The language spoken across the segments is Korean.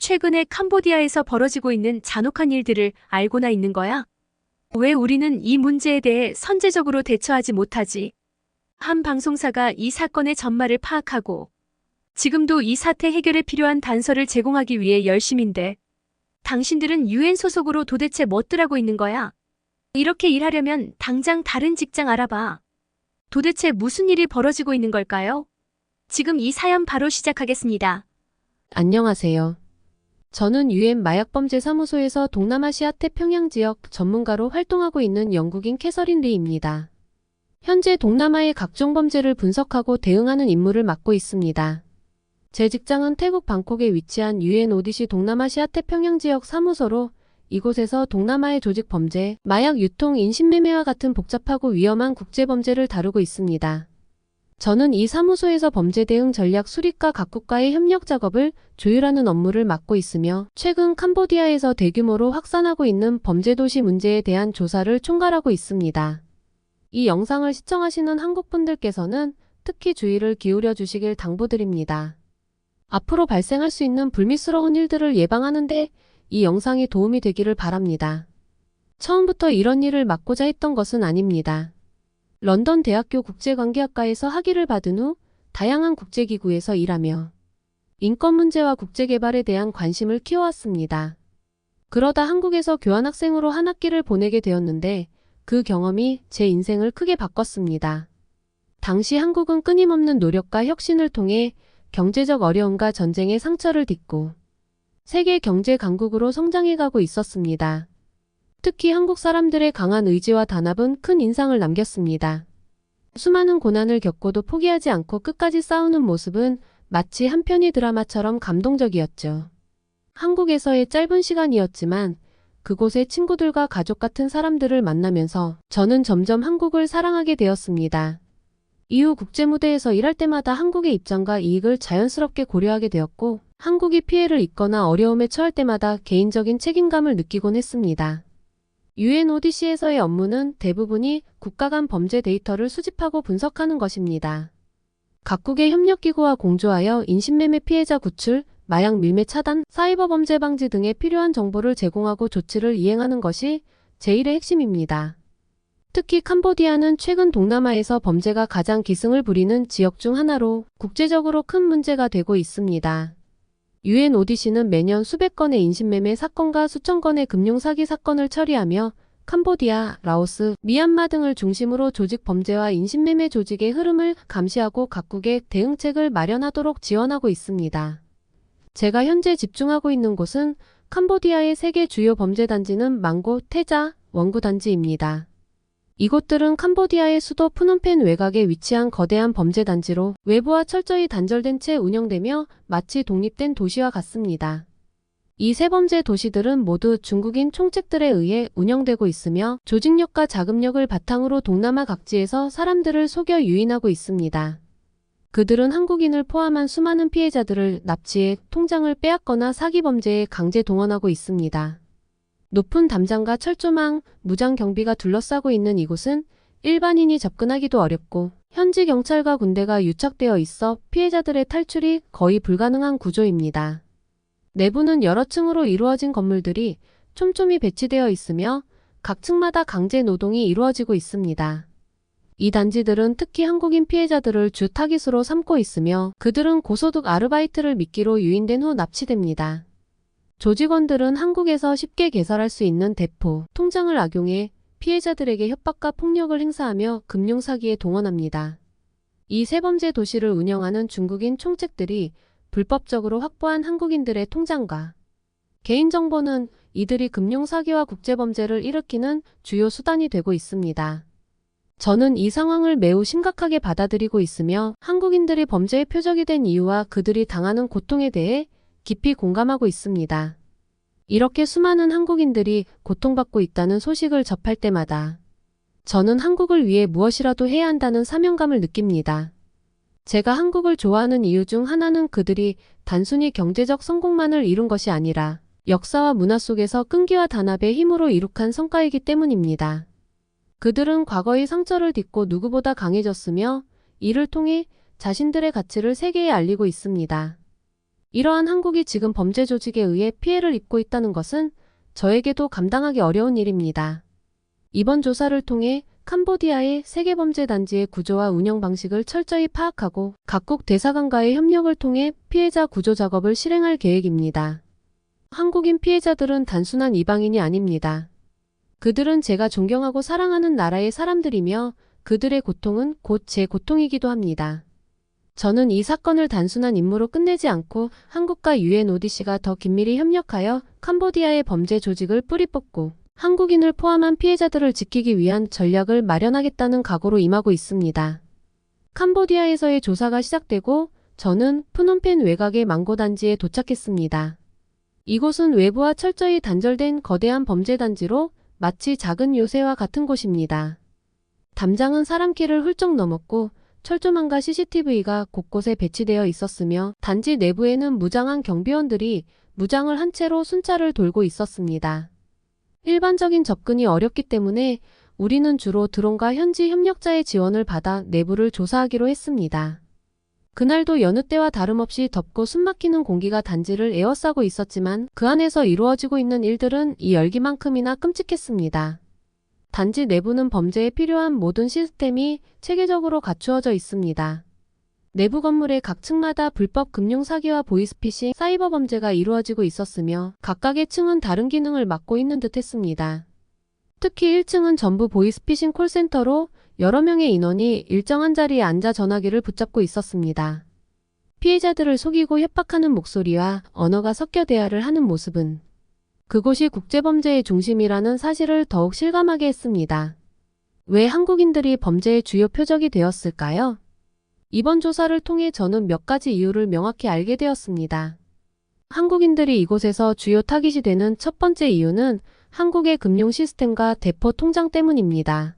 최근에 캄보디아에서 벌어지고 있는 잔혹한 일들을 알고나 있는 거야? 왜 우리는 이 문제에 대해 선제적으로 대처하지 못하지? 한 방송사가 이 사건의 전말을 파악하고 지금도 이 사태 해결에 필요한 단서를 제공하기 위해 열심인데 당신들은 유엔 소속으로 도대체 뭣들 하고 있는 거야? 이렇게 일하려면 당장 다른 직장 알아봐. 도대체 무슨 일이 벌어지고 있는 걸까요? 지금 이 사연 바로 시작하겠습니다. 안녕하세요. 저는 유엔 마약범죄사무소에서 동남아시아 태평양 지역 전문가로 활동하고 있는 영국인 캐서린 리입니다. 현재 동남아의 각종 범죄를 분석하고 대응하는 임무를 맡고 있습니다. 제 직장은 태국 방콕에 위치한 유엔 오디시 동남아시아 태평양 지역 사무소로 이곳에서 동남아의 조직 범죄, 마약 유통, 인신매매와 같은 복잡하고 위험한 국제범죄를 다루고 있습니다. 저는 이 사무소에서 범죄 대응 전략 수립과 각 국가의 협력 작업을 조율하는 업무를 맡고 있으며 최근 캄보디아에서 대규모로 확산하고 있는 범죄 도시 문제에 대한 조사를 총괄하고 있습니다. 이 영상을 시청하시는 한국분들께서는 특히 주의를 기울여 주시길 당부드립니다. 앞으로 발생할 수 있는 불미스러운 일들을 예방하는 데 이 영상이 도움이 되기를 바랍니다. 처음부터 이런 일을 막고자 했던 것은 아닙니다. 런던 대학교 국제관계학과에서 학위를 받은 후 다양한 국제기구에서 일하며 인권 문제와 국제개발에 대한 관심을 키워왔습니다. 그러다 한국에서 교환학생으로 한 학기를 보내게 되었는데 그 경험이 제 인생을 크게 바꿨습니다. 당시 한국은 끊임없는 노력과 혁신을 통해 경제적 어려움과 전쟁의 상처를 딛고 세계 경제 강국으로 성장해가고 있었습니다. 특히 한국 사람들의 강한 의지와 단합은 큰 인상을 남겼습니다. 수많은 고난을 겪고도 포기하지 않고 끝까지 싸우는 모습은 마치 한 편의 드라마처럼 감동적이었죠. 한국에서의 짧은 시간이었지만 그곳의 친구들과 가족 같은 사람들을 만나면서 저는 점점 한국을 사랑하게 되었습니다. 이후 국제무대에서 일할 때마다 한국의 입장과 이익을 자연스럽게 고려하게 되었고 한국이 피해를 입거나 어려움에 처할 때마다 개인적인 책임감을 느끼곤 했습니다. 유엔 오디시에서의 업무는 대부분이 국가 간 범죄 데이터를 수집하고 분석하는 것입니다. 각국의 협력기구와 공조하여 인신매매 피해자 구출, 마약 밀매 차단, 사이버 범죄 방지 등에 필요한 정보를 제공하고 조치를 이행하는 것이 제 일의 핵심입니다. 특히 캄보디아는 최근 동남아에서 범죄가 가장 기승을 부리는 지역 중 하나로 국제적으로 큰 문제가 되고 있습니다. 유엔 오디시는 매년 수백 건의 인신매매 사건과 수천 건의 금융사기 사건을 처리하며 캄보디아, 라오스, 미얀마 등을 중심으로 조직 범죄와 인신매매 조직의 흐름을 감시하고 각국의 대응책을 마련하도록 지원하고 있습니다. 제가 현재 집중하고 있는 곳은 캄보디아의 세계 주요 범죄단지는 망고, 태자, 원구 단지입니다. 이곳들은 캄보디아의 수도 프놈펜 외곽에 위치한 거대한 범죄단지로 외부와 철저히 단절된 채 운영되며 마치 독립된 도시와 같습니다. 이 세 범죄 도시들은 모두 중국인 총책들에 의해 운영되고 있으며 조직력과 자금력을 바탕으로 동남아 각지에서 사람들을 속여 유인하고 있습니다. 그들은 한국인을 포함한 수많은 피해자들을 납치해 통장을 빼앗거나 사기 범죄에 강제 동원하고 있습니다. 높은 담장과 철조망, 무장 경비가 둘러싸고 있는 이곳은 일반인이 접근하기도 어렵고 현지 경찰과 군대가 유착되어 있어 피해자들의 탈출이 거의 불가능한 구조입니다. 내부는 여러 층으로 이루어진 건물들이 촘촘히 배치되어 있으며 각 층마다 강제 노동이 이루어지고 있습니다. 이 단지들은 특히 한국인 피해자들을 주 타깃으로 삼고 있으며 그들은 고소득 아르바이트를 미끼로 유인된 후 납치됩니다. 조직원들은 한국에서 쉽게 개설할 수 있는 대포, 통장을 악용해 피해자들에게 협박과 폭력을 행사하며 금융사기에 동원합니다. 이 세 범죄 도시를 운영하는 중국인 총책들이 불법적으로 확보한 한국인들의 통장과 개인정보는 이들이 금융사기와 국제범죄를 일으키는 주요 수단이 되고 있습니다. 저는 이 상황을 매우 심각하게 받아들이고 있으며 한국인들이 범죄의 표적이 된 이유와 그들이 당하는 고통에 대해 깊이 공감하고 있습니다. 이렇게 수많은 한국인들이 고통받고 있다는 소식을 접할 때마다 저는 한국을 위해 무엇이라도 해야 한다는 사명감을 느낍니다. 제가 한국을 좋아하는 이유 중 하나는 그들이 단순히 경제적 성공만을 이룬 것이 아니라 역사와 문화 속에서 끈기와 단합의 힘으로 이룩한 성과이기 때문입니다. 그들은 과거의 상처를 딛고 누구보다 강해졌으며 이를 통해 자신들의 가치를 세계에 알리고 있습니다. 이러한 한국이 지금 범죄 조직에 의해 피해를 입고 있다는 것은 저에게도 감당하기 어려운 일입니다. 이번 조사를 통해 캄보디아의 세계범죄단지의 구조와 운영 방식을 철저히 파악하고 각국 대사관과의 협력을 통해 피해자 구조 작업을 실행할 계획입니다. 한국인 피해자들은 단순한 이방인이 아닙니다. 그들은 제가 존경하고 사랑하는 나라의 사람들이며 그들의 고통은 곧 제 고통이기도 합니다. 저는 이 사건을 단순한 임무로 끝내지 않고 한국과 UNODC가 더 긴밀히 협력하여 캄보디아의 범죄 조직을 뿌리 뽑고 한국인을 포함한 피해자들을 지키기 위한 전략을 마련하겠다는 각오로 임하고 있습니다. 캄보디아에서의 조사가 시작되고 저는 프놈펜 외곽의 망고단지에 도착했습니다. 이곳은 외부와 철저히 단절된 거대한 범죄단지로 마치 작은 요새와 같은 곳입니다. 담장은 사람길을 훌쩍 넘었고 철조망과 CCTV가 곳곳에 배치되어 있었으며 단지 내부에는 무장한 경비원들이 무장을 한 채로 순찰을 돌고 있었습니다. 일반적인 접근이 어렵기 때문에 우리는 주로 드론과 현지 협력자의 지원을 받아 내부를 조사하기로 했습니다. 그날도 여느 때와 다름없이 덥고 숨막히는 공기가 단지를 에워싸고 있었지만 그 안에서 이루어지고 있는 일들은 이 열기만큼이나 끔찍했습니다. 단지 내부는 범죄에 필요한 모든 시스템이 체계적으로 갖추어져 있습니다. 내부 건물의 각 층마다 불법 금융 사기와 보이스피싱, 사이버 범죄가 이루어지고 있었으며 각각의 층은 다른 기능을 맡고 있는 듯 했습니다. 특히 1층은 전부 보이스피싱 콜센터로 여러 명의 인원이 일정한 자리에 앉아 전화기를 붙잡고 있었습니다. 피해자들을 속이고 협박하는 목소리와 언어가 섞여 대화를 하는 모습은 그곳이 국제범죄의 중심이라는 사실을 더욱 실감하게 했습니다. 왜 한국인들이 범죄의 주요 표적이 되었을까요? 이번 조사를 통해 저는 몇 가지 이유를 명확히 알게 되었습니다. 한국인들이 이곳에서 주요 타깃이 되는 첫 번째 이유는 한국의 금융 시스템과 대포 통장 때문입니다.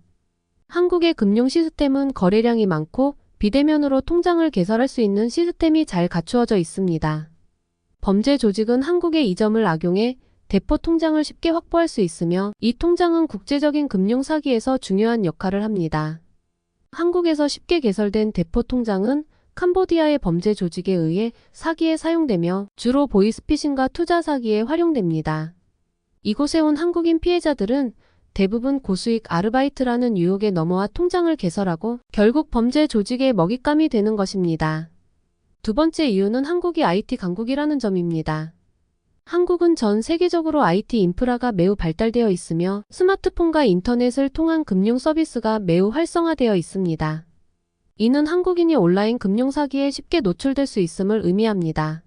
한국의 금융 시스템은 거래량이 많고 비대면으로 통장을 개설할 수 있는 시스템이 잘 갖추어져 있습니다. 범죄 조직은 한국의 이 점을 악용해 대포 통장을 쉽게 확보할 수 있으며 이 통장은 국제적인 금융 사기에서 중요한 역할을 합니다. 한국에서 쉽게 개설된 대포 통장은 캄보디아의 범죄 조직에 의해 사기에 사용되며 주로 보이스피싱과 투자 사기에 활용됩니다. 이곳에 온 한국인 피해자들은 대부분 고수익 아르바이트라는 유혹에 넘어와 통장을 개설하고 결국 범죄 조직의 먹잇감이 되는 것입니다. 두 번째 이유는 한국이 IT 강국이라는 점입니다. 한국은 전 세계적으로 IT 인프라가 매우 발달되어 있으며 스마트폰과 인터넷을 통한 금융 서비스가 매우 활성화되어 있습니다. 이는 한국인이 온라인 금융 사기에 쉽게 노출될 수 있음을 의미합니다.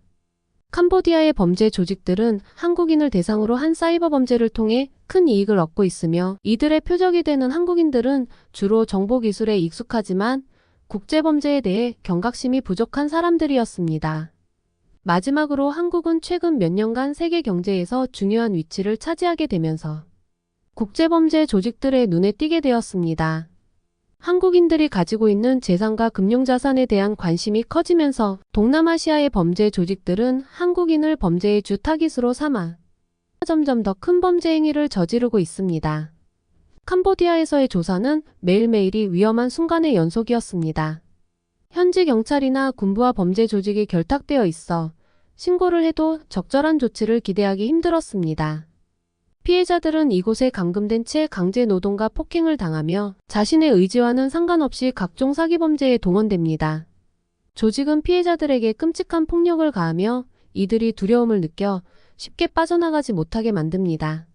캄보디아의 범죄 조직들은 한국인을 대상으로 한 사이버 범죄를 통해 큰 이익을 얻고 있으며 이들의 표적이 되는 한국인들은 주로 정보기술에 익숙하지만 국제범죄에 대해 경각심이 부족한 사람들이었습니다. 마지막으로 한국은 최근 몇 년간 세계 경제에서 중요한 위치를 차지하게 되면서 국제범죄 조직들의 눈에 띄게 되었습니다. 한국인들이 가지고 있는 재산과 금융자산에 대한 관심이 커지면서 동남아시아의 범죄 조직들은 한국인을 범죄의 주 타깃으로 삼아 점점 더 큰 범죄 행위를 저지르고 있습니다. 캄보디아에서의 조사는 매일매일이 위험한 순간의 연속이었습니다. 현지 경찰이나 군부와 범죄 조직이 결탁되어 있어 신고를 해도 적절한 조치를 기대하기 힘들었습니다. 피해자들은 이곳에 감금된 채 강제 노동과 폭행을 당하며 자신의 의지와는 상관없이 각종 사기범죄에 동원됩니다. 조직은 피해자들에게 끔찍한 폭력을 가하며 이들이 두려움을 느껴 쉽게 빠져나가지 못하게 만듭니다.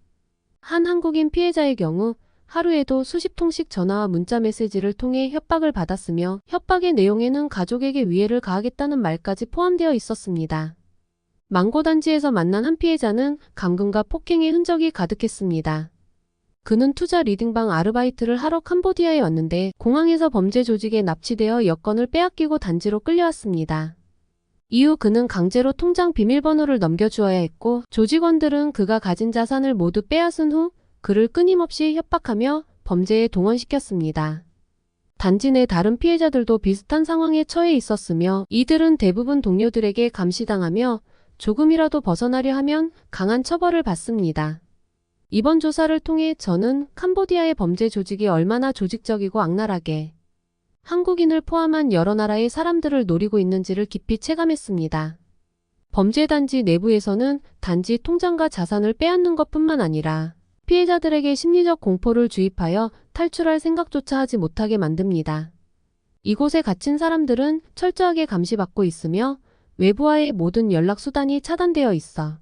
한 한국인 피해자의 경우 하루에도 수십 통씩 전화와 문자 메시지를 통해 협박을 받았으며 협박의 내용에는 가족에게 위해를 가하겠다는 말까지 포함되어 있었습니다. 망고단지에서 만난 한 피해자는 감금과 폭행의 흔적이 가득했습니다. 그는 투자 리딩방 아르바이트를 하러 캄보디아에 왔는데 공항에서 범죄 조직에 납치되어 여권을 빼앗기고 단지로 끌려왔습니다. 이후 그는 강제로 통장 비밀번호를 넘겨주어야 했고 조직원들은 그가 가진 자산을 모두 빼앗은 후 그를 끊임없이 협박하며 범죄에 동원시켰습니다. 단지 내 다른 피해자들도 비슷한 상황에 처해 있었으며 이들은 대부분 동료들에게 감시당하며 조금이라도 벗어나려 하면 강한 처벌을 받습니다. 이번 조사를 통해 저는 캄보디아의 범죄 조직이 얼마나 조직적이고 악랄하게 한국인을 포함한 여러 나라의 사람들을 노리고 있는지를 깊이 체감했습니다. 범죄단지 내부에서는 단지 통장과 자산을 빼앗는 것뿐만 아니라 피해자들에게 심리적 공포를 주입하여 탈출할 생각조차 하지 못하게 만듭니다. 이곳에 갇힌 사람들은 철저하게 감시받고 있으며 외부와의 모든 연락수단이 차단되어 있어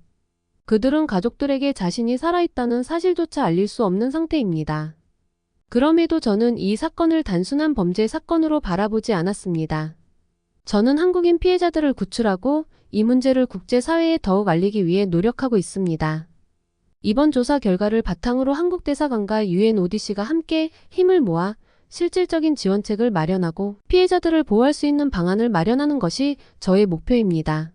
그들은 가족들에게 자신이 살아있다는 사실조차 알릴 수 없는 상태입니다. 그럼에도 저는 이 사건을 단순한 범죄 사건으로 바라보지 않았습니다. 저는 한국인 피해자들을 구출하고 이 문제를 국제사회에 더욱 알리기 위해 노력하고 있습니다. 이번 조사 결과를 바탕으로 한국 대사관과 UNODC가 함께 힘을 모아 실질적인 지원책을 마련하고 피해자들을 보호할 수 있는 방안을 마련하는 것이 저의 목표입니다.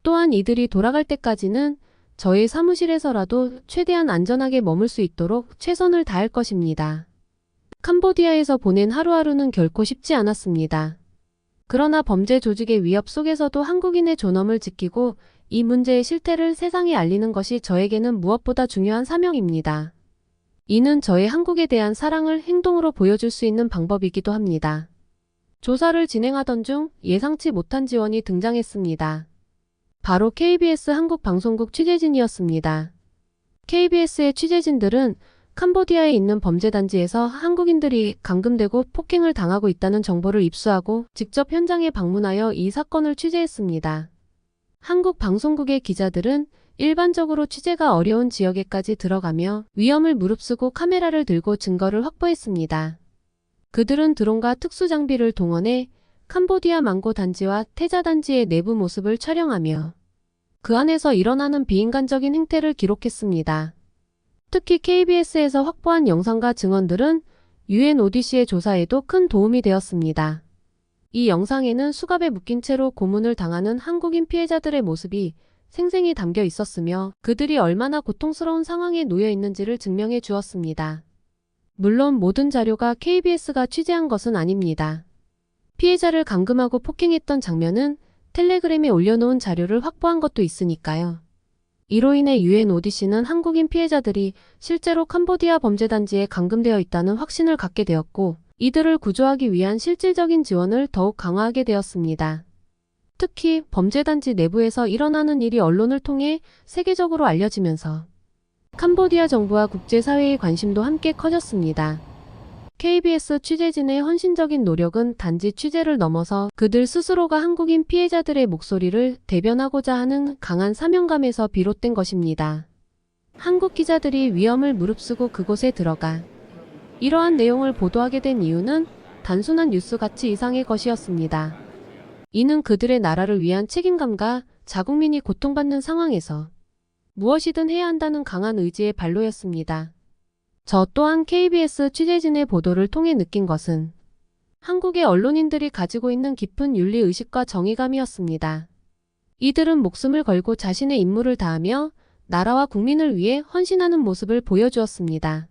또한 이들이 돌아갈 때까지는 저희 사무실에서라도 최대한 안전하게 머물 수 있도록 최선을 다할 것입니다. 캄보디아에서 보낸 하루하루는 결코 쉽지 않았습니다. 그러나 범죄 조직의 위협 속에서도 한국인의 존엄을 지키고 이 문제의 실태를 세상에 알리는 것이 저에게는 무엇보다 중요한 사명입니다. 이는 저의 한국에 대한 사랑을 행동으로 보여줄 수 있는 방법이기도 합니다. 조사를 진행하던 중 예상치 못한 지원이 등장했습니다. 바로 KBS 한국방송국 취재진이었습니다. KBS의 취재진들은 캄보디아에 있는 범죄단지에서 한국인들이 감금되고 폭행을 당하고 있다는 정보를 입수하고 직접 현장에 방문하여 이 사건을 취재했습니다. 한국방송국의 기자들은 일반적으로 취재가 어려운 지역에까지 들어가며 위험을 무릅쓰고 카메라를 들고 증거를 확보했습니다. 그들은 드론과 특수장비를 동원해 캄보디아 망고 단지와 태자 단지의 내부 모습을 촬영하며 그 안에서 일어나는 비인간적인 행태를 기록했습니다. 특히 KBS에서 확보한 영상과 증언들은 UNODC의 조사에도 큰 도움이 되었습니다. 이 영상에는 수갑에 묶인 채로 고문을 당하는 한국인 피해자들의 모습이 생생히 담겨 있었으며 그들이 얼마나 고통스러운 상황에 놓여 있는지를 증명해 주었습니다. 물론 모든 자료가 KBS가 취재한 것은 아닙니다. 피해자를 감금하고 폭행했던 장면은 텔레그램에 올려놓은 자료를 확보한 것도 있으니까요. 이로 인해 UNODC는 한국인 피해자들이 실제로 캄보디아 범죄단지에 감금되어 있다는 확신을 갖게 되었고 이들을 구조하기 위한 실질적인 지원을 더욱 강화하게 되었습니다. 특히 범죄단지 내부에서 일어나는 일이 언론을 통해 세계적으로 알려지면서 캄보디아 정부와 국제사회의 관심도 함께 커졌습니다. KBS 취재진의 헌신적인 노력은 단지 취재를 넘어서 그들 스스로가 한국인 피해자들의 목소리를 대변하고자 하는 강한 사명감에서 비롯된 것입니다. 한국 기자들이 위험을 무릅쓰고 그곳에 들어가 이러한 내용을 보도하게 된 이유는 단순한 뉴스 가치 이상의 것이었습니다. 이는 그들의 나라를 위한 책임감과 자국민이 고통받는 상황에서 무엇이든 해야 한다는 강한 의지의 발로였습니다. 저 또한 KBS 취재진의 보도를 통해 느낀 것은 한국의 언론인들이 가지고 있는 깊은 윤리의식과 정의감이었습니다. 이들은 목숨을 걸고 자신의 임무를 다하며 나라와 국민을 위해 헌신하는 모습을 보여주었습니다.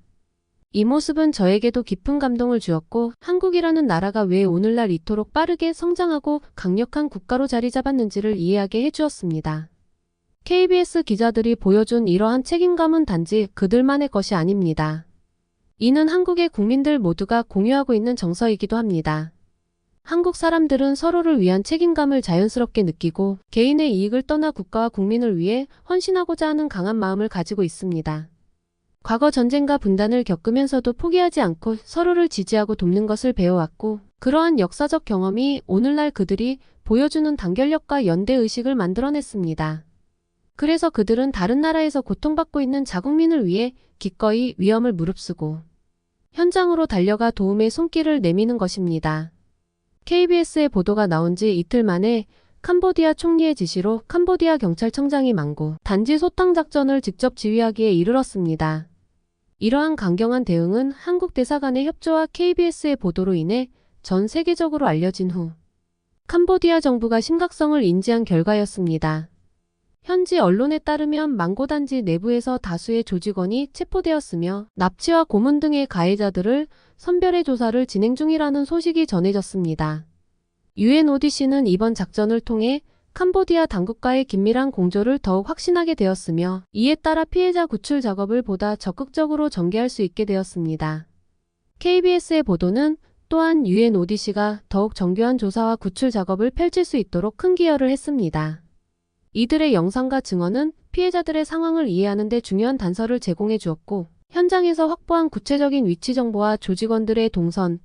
이 모습은 저에게도 깊은 감동을 주었고 한국이라는 나라가 왜 오늘날 이토록 빠르게 성장하고 강력한 국가로 자리 잡았는지를 이해하게 해주었습니다. KBS 기자들이 보여준 이러한 책임감은 단지 그들만의 것이 아닙니다. 이는 한국의 국민들 모두가 공유하고 있는 정서이기도 합니다. 한국 사람들은 서로를 위한 책임감을 자연스럽게 느끼고 개인의 이익을 떠나 국가와 국민을 위해 헌신하고자 하는 강한 마음을 가지고 있습니다. 과거 전쟁과 분단을 겪으면서도 포기하지 않고 서로를 지지하고 돕는 것을 배워왔고 그러한 역사적 경험이 오늘날 그들이 보여주는 단결력과 연대의식을 만들어냈습니다. 그래서 그들은 다른 나라에서 고통받고 있는 자국민을 위해 기꺼이 위험을 무릅쓰고 현장으로 달려가 도움의 손길을 내미는 것입니다. KBS의 보도가 나온 지 이틀 만에 캄보디아 총리의 지시로 캄보디아 경찰청장이 망고 단지 소탕 작전을 직접 지휘하기에 이르렀습니다. 이러한 강경한 대응은 한국 대사관의 협조와 KBS의 보도로 인해 전 세계적으로 알려진 후 캄보디아 정부가 심각성을 인지한 결과였습니다. 현지 언론에 따르면 망고단지 내부에서 다수의 조직원이 체포되었으며 납치와 고문 등의 가해자들을 선별해 조사를 진행 중이라는 소식이 전해졌습니다. UNODC는 이번 작전을 통해 캄보디아 당국과의 긴밀한 공조를 더욱 확신하게 되었으며 이에 따라 피해자 구출 작업을 보다 적극적으로 전개할 수 있게 되었습니다. KBS의 보도는 또한 UNODC가 더욱 정교한 조사와 구출 작업을 펼칠 수 있도록 큰 기여를 했습니다. 이들의 영상과 증언은 피해자들의 상황을 이해하는 데 중요한 단서를 제공해 주었고, 현장에서 확보한 구체적인 위치 정보와 조직원들의 동선,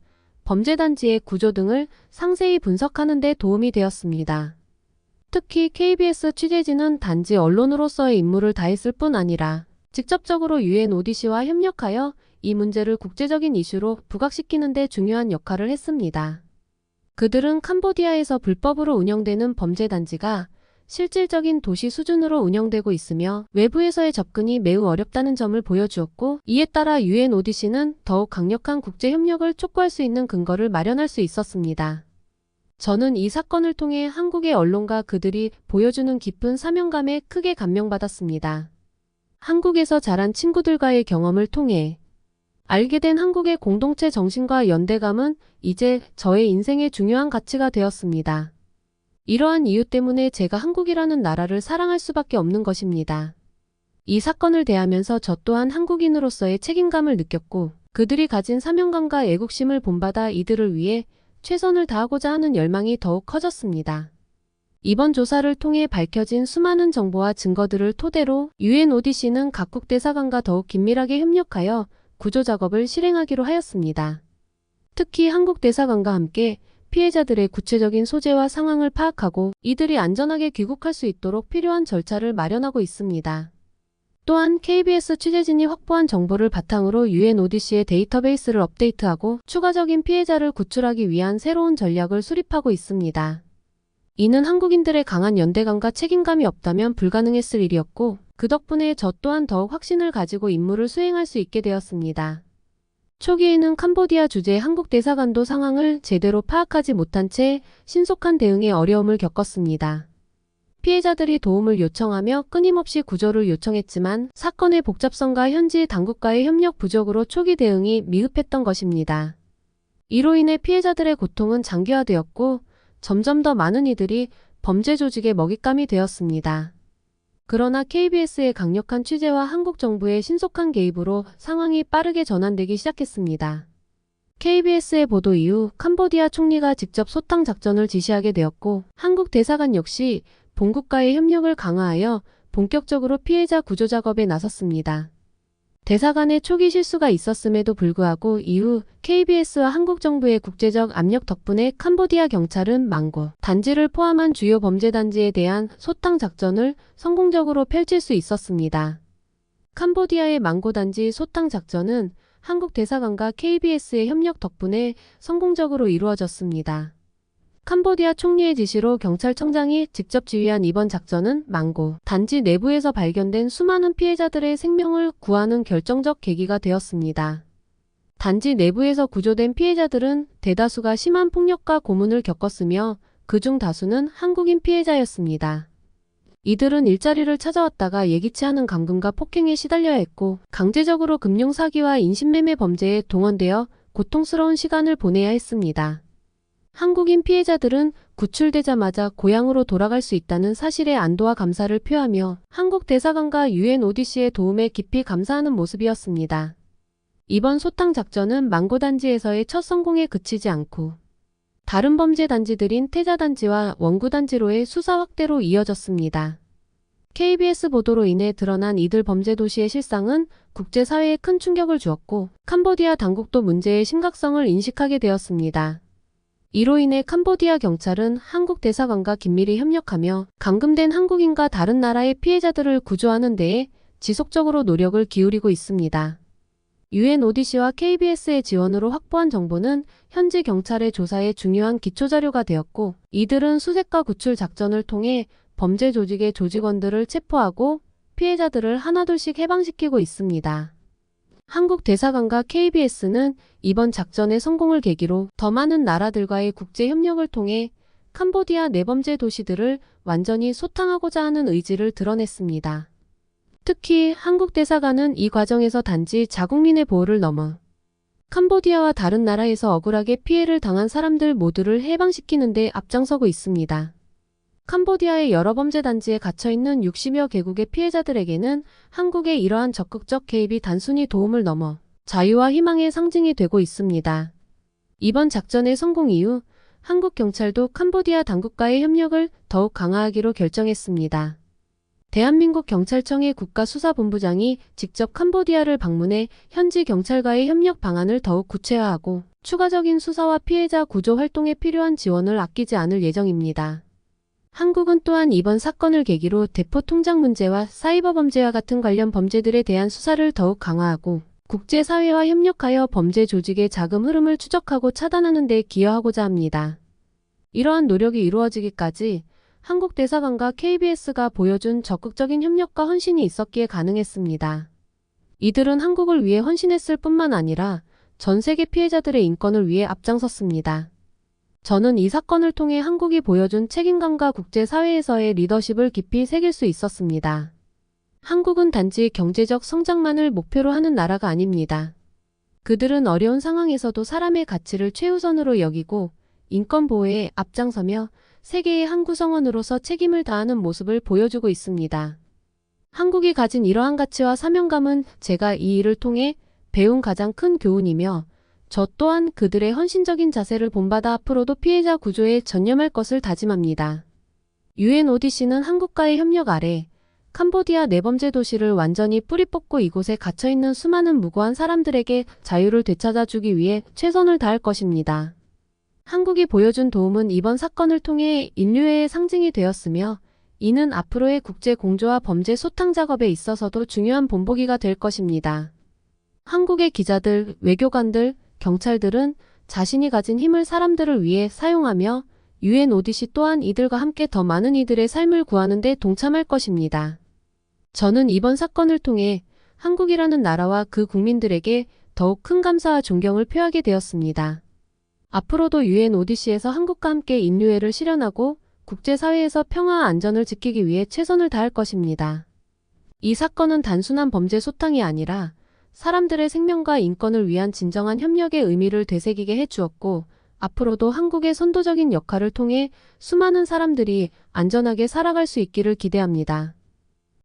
범죄단지의 구조 등을 상세히 분석하는 데 도움이 되었습니다. 특히 KBS 취재진은 단지 언론으로서의 임무를 다했을 뿐 아니라 직접적으로 UNODC와 협력하여 이 문제를 국제적인 이슈로 부각시키는 데 중요한 역할을 했습니다. 그들은 캄보디아에서 불법으로 운영되는 범죄단지가 실질적인 도시 수준으로 운영되고 있으며 외부에서의 접근이 매우 어렵다는 점을 보여주었고, 이에 따라 UNODC는 더욱 강력한 국제 협력을 촉구할 수 있는 근거를 마련할 수 있었습니다. 저는 이 사건을 통해 한국의 언론과 그들이 보여주는 깊은 사명감에 크게 감명받았습니다. 한국에서 자란 친구들과의 경험을 통해 알게 된 한국의 공동체 정신과 연대감은 이제 저의 인생의 중요한 가치가 되었습니다. 이러한 이유 때문에 제가 한국이라는 나라를 사랑할 수밖에 없는 것입니다. 이 사건을 대하면서 저 또한 한국인으로서의 책임감을 느꼈고, 그들이 가진 사명감과 애국심을 본받아 이들을 위해 최선을 다하고자 하는 열망이 더욱 커졌습니다. 이번 조사를 통해 밝혀진 수많은 정보와 증거들을 토대로 UNODC는 각국 대사관과 더욱 긴밀하게 협력하여 구조 작업을 실행하기로 하였습니다. 특히 한국 대사관과 함께 피해자들의 구체적인 소재와 상황을 파악하고 이들이 안전하게 귀국할 수 있도록 필요한 절차를 마련하고 있습니다. 또한 KBS 취재진이 확보한 정보를 바탕으로 UNODC의 데이터베이스를 업데이트하고 추가적인 피해자를 구출하기 위한 새로운 전략을 수립하고 있습니다. 이는 한국인들의 강한 연대감과 책임감이 없다면 불가능했을 일이었고, 그 덕분에 저 또한 더욱 확신을 가지고 임무를 수행할 수 있게 되었습니다. 초기에는 캄보디아 주재 한국 대사관도 상황을 제대로 파악하지 못한 채 신속한 대응에 어려움을 겪었습니다. 피해자들이 도움을 요청하며 끊임없이 구조를 요청했지만 사건의 복잡성과 현지 당국과의 협력 부족으로 초기 대응이 미흡했던 것입니다. 이로 인해 피해자들의 고통은 장기화되었고 점점 더 많은 이들이 범죄 조직의 먹잇감이 되었습니다. 그러나 KBS의 강력한 취재와 한국 정부의 신속한 개입으로 상황이 빠르게 전환되기 시작했습니다. KBS의 보도 이후 캄보디아 총리가 직접 소탕 작전을 지시하게 되었고, 한국 대사관 역시 본국과의 협력을 강화하여 본격적으로 피해자 구조 작업에 나섰습니다. 대사관의 초기 실수가 있었음에도 불구하고 이후 KBS와 한국 정부의 국제적 압력 덕분에 캄보디아 경찰은 망고 단지를 포함한 주요 범죄 단지에 대한 소탕 작전을 성공적으로 펼칠 수 있었습니다. 캄보디아의 망고 단지 소탕 작전은 한국 대사관과 KBS의 협력 덕분에 성공적으로 이루어졌습니다. 캄보디아 총리의 지시로 경찰청장이 직접 지휘한 이번 작전은 망고 단지 내부에서 발견된 수많은 피해자들의 생명을 구하는 결정적 계기가 되었습니다. 단지 내부에서 구조된 피해자들은 대다수가 심한 폭력과 고문을 겪었으며 그중 다수는 한국인 피해자였습니다. 이들은 일자리를 찾아왔다가 예기치 않은 감금과 폭행에 시달려야 했고 강제적으로 금융 사기와 인신매매 범죄에 동원되어 고통스러운 시간을 보내야 했습니다. 한국인 피해자들은 구출되자마자 고향으로 돌아갈 수 있다는 사실에 안도와 감사를 표하며 한국 대사관과 UNODC의 도움에 깊이 감사하는 모습이었습니다. 이번 소탕 작전은 망고 단지에서의 첫 성공에 그치지 않고 다른 범죄 단지들인 태자 단지와 원구 단지로의 수사 확대로 이어졌습니다. KBS 보도로 인해 드러난 이들 범죄 도시의 실상은 국제사회에 큰 충격을 주었고 캄보디아 당국도 문제의 심각성을 인식하게 되었습니다. 이로 인해 캄보디아 경찰은 한국 대사관과 긴밀히 협력하며 감금된 한국인과 다른 나라의 피해자들을 구조하는 데에 지속적으로 노력을 기울이고 있습니다. UNODC와 KBS의 지원으로 확보한 정보는 현지 경찰의 조사에 중요한 기초자료가 되었고, 이들은 수색과 구출 작전을 통해 범죄 조직의 조직원들을 체포하고 피해자들을 하나둘씩 해방시키고 있습니다. 한국 대사관과 KBS는 이번 작전의 성공을 계기로 더 많은 나라들과의 국제 협력을 통해 캄보디아 내범죄 도시들을 완전히 소탕하고자 하는 의지를 드러냈습니다. 특히 한국 대사관은 이 과정에서 단지 자국민의 보호를 넘어 캄보디아와 다른 나라에서 억울하게 피해를 당한 사람들 모두를 해방시키는 데 앞장서고 있습니다. 캄보디아의 여러 범죄 단지에 갇혀있는 60여 개국의 피해자들에게는 한국의 이러한 적극적 개입이 단순히 도움을 넘어 자유와 희망의 상징이 되고 있습니다. 이번 작전의 성공 이후 한국 경찰도 캄보디아 당국과의 협력을 더욱 강화하기로 결정했습니다. 대한민국 경찰청의 국가수사본부장이 직접 캄보디아를 방문해 현지 경찰과의 협력 방안을 더욱 구체화하고 추가적인 수사와 피해자 구조 활동에 필요한 지원을 아끼지 않을 예정입니다. 한국은 또한 이번 사건을 계기로 대포 통장 문제와 사이버 범죄와 같은 관련 범죄들에 대한 수사를 더욱 강화하고 국제사회와 협력하여 범죄 조직의 자금 흐름을 추적하고 차단하는 데 기여하고자 합니다. 이러한 노력이 이루어지기까지 한국 대사관과 KBS가 보여준 적극적인 협력과 헌신이 있었기에 가능했습니다. 이들은 한국을 위해 헌신했을 뿐만 아니라 전 세계 피해자들의 인권을 위해 앞장섰습니다. 저는 이 사건을 통해 한국이 보여준 책임감과 국제사회에서의 리더십을 깊이 새길 수 있었습니다. 한국은 단지 경제적 성장만을 목표로 하는 나라가 아닙니다. 그들은 어려운 상황에서도 사람의 가치를 최우선으로 여기고 인권 보호에 앞장서며 세계의 한 구성원으로서 책임을 다하는 모습을 보여주고 있습니다. 한국이 가진 이러한 가치와 사명감은 제가 이 일을 통해 배운 가장 큰 교훈이며 저 또한 그들의 헌신적인 자세를 본받아 앞으로도 피해자 구조에 전념할 것을 다짐합니다. UNODC는 한국과의 협력 아래 캄보디아 내범죄 도시를 완전히 뿌리 뽑고 이곳에 갇혀있는 수많은 무고한 사람들에게 자유를 되찾아주기 위해 최선을 다할 것입니다. 한국이 보여준 도움은 이번 사건을 통해 인류애의 상징이 되었으며 이는 앞으로의 국제 공조와 범죄 소탕 작업에 있어서도 중요한 본보기가 될 것입니다. 한국의 기자들, 외교관들, 경찰들은 자신이 가진 힘을 사람들을 위해 사용하며 UNODC 또한 이들과 함께 더 많은 이들의 삶을 구하는 데 동참할 것입니다. 저는 이번 사건을 통해 한국이라는 나라와 그 국민들에게 더욱 큰 감사와 존경을 표하게 되었습니다. 앞으로도 UNODC에서 한국과 함께 인류애를 실현하고 국제사회에서 평화와 안전을 지키기 위해 최선을 다할 것입니다. 이 사건은 단순한 범죄 소탕이 아니라 사람들의 생명과 인권을 위한 진정한 협력의 의미를 되새기게 해주었고 앞으로도 한국의 선도적인 역할을 통해 수많은 사람들이 안전하게 살아갈 수 있기를 기대합니다.